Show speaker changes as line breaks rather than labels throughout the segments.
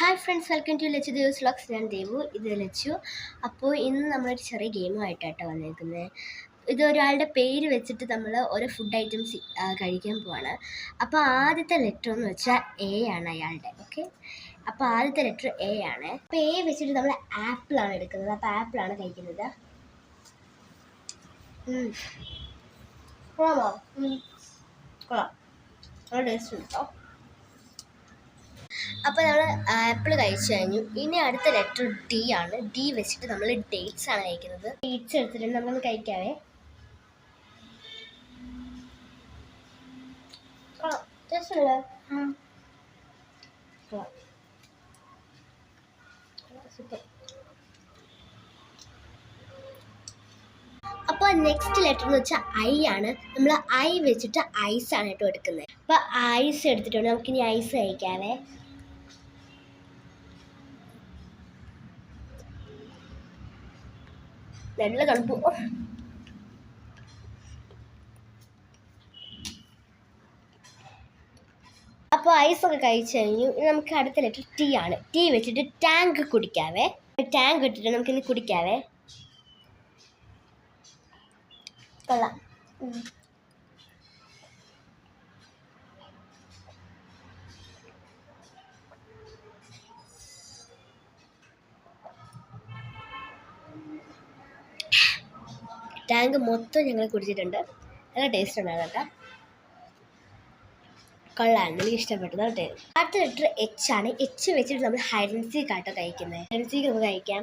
Hi friends, welcome to Lachu ദേവ്സ് vlogs. ഞാൻ ദേവു, ഇത് ലച്ചു. അപ്പോൾ ഇന്ന് നമ്മളൊരു ചെറിയ ഗെയിമുമായിട്ടാണ് വന്നേക്കുന്നത്. ഇത് ഒരാളുടെ പേര് വെച്ചിട്ട് നമ്മൾ ഓരോ ഫുഡ് ഐറ്റംസ് കഴിക്കാൻ പോവാണ്. അപ്പോൾ ആദ്യത്തെ ലെറ്റർ എന്ന് വെച്ചാൽ എ ആണ് അയാളുടെ. ഓക്കെ, അപ്പോൾ ആദ്യത്തെ ലെറ്റർ എ ആണ്. അപ്പോൾ എ വെച്ചിട്ട് നമ്മൾ ആപ്പിളാണ് എടുക്കുന്നത്. അപ്പോൾ ആപ്പിളാണ് കഴിക്കുന്നത്. കൊള്ളാമോ? കൊള്ളാം, നല്ല ടേസ്റ്റ് ഉണ്ട് കേട്ടോ. അപ്പോൾ നമ്മൾ ആപ്പിൾ കഴിച്ചു കഴിഞ്ഞു. ഇനി അടുത്ത ലെറ്റർ ഡി ആണ്. ഡി വെച്ചിട്ട് നമ്മൾ ഡേറ്റ്സ് ആണ് കഴിക്കുന്നത്. ഡേറ്റ്സ് എടുത്തിട്ട് നമ്മളൊന്ന് കഴിക്കാവേ. സൂപ്പർ. അപ്പോൾ നെക്സ്റ്റ് ലെറ്റർ എന്ന് വെച്ചാൽ ഐ ആണ്. നമ്മൾ ഐ വെച്ചിട്ട് ഐസ് ആണ് കേട്ടോ എടുക്കുന്നത്. അപ്പോൾ ഐസ് എടുത്തിട്ടുണ്ട്. നമുക്കിനി ഐസ് കഴിക്കാവേ. നല്ല തണുപ്പ്. അപ്പോൾ ഐസൊക്കെ കഴിച്ചു കഴിഞ്ഞു. നമുക്ക് അടുത്ത ലെറ്റർ ടി ആണ്. ടി വെച്ചിട്ട് ടാങ്ക് കുടിക്കാവേ. ടാങ്ക് ഇട്ടിട്ട് നമുക്കിനി കുടിക്കാവേ. കൊള്ളാം. ടാങ്ക് മൊത്തം ഞങ്ങൾ കുടിച്ചിട്ടുണ്ട്. നല്ല ടേസ്റ്റ് ഉണ്ടായിരുന്നു കേട്ടോ. കൊള്ളാണ്, എനിക്ക് ഇഷ്ടപ്പെട്ടത് കേട്ടോ. അടുത്ത ലെറ്റർ എച്ച് ആണ്. എച്ച് വെച്ചിട്ട് നമ്മൾ ഹൈഡ് ആൻഡ് സീക്ക് ആട്ടോ കഴിക്കുന്നത്. ഹൈഡ് ആൻഡ് സീക്ക് നമുക്ക് കഴിക്കാം.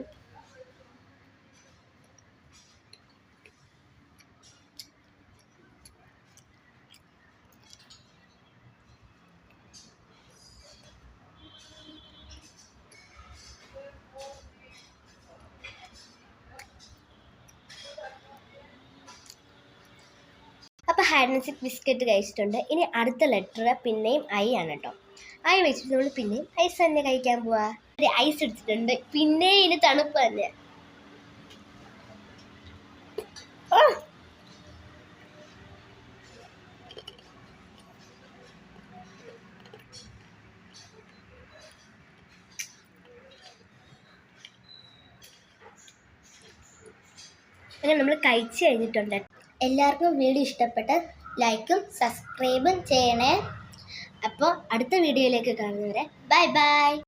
അപ്പോൾ ഹൈഡ് ആൻഡ് സീക്ക് ബിസ്ക്കറ്റ് കഴിച്ചിട്ടുണ്ട്. ഇനി അടുത്ത ലെറ്റർ പിന്നെയും ഐ ആണ് കേട്ടോ. ഐ വെച്ചിട്ട് നമ്മൾ പിന്നെയും ഐസ് തന്നെ കഴിക്കാൻ പോവാ. ഐസ് എടുത്തിട്ടുണ്ട്. പിന്നെ ഇനി തണുപ്പ് തന്നെ. അങ്ങനെ നമ്മൾ കഴിച്ച് കഴിഞ്ഞിട്ടുണ്ട്. എല്ലാവർക്കും വീഡിയോ ഇഷ്ടപ്പെട്ടാൽ ലൈക്കും സബ്സ്ക്രൈബും ചെയ്യണേ. അപ്പോൾ അടുത്ത വീഡിയോയിലേക്ക് കാണുന്നവരെ ബൈ ബൈ.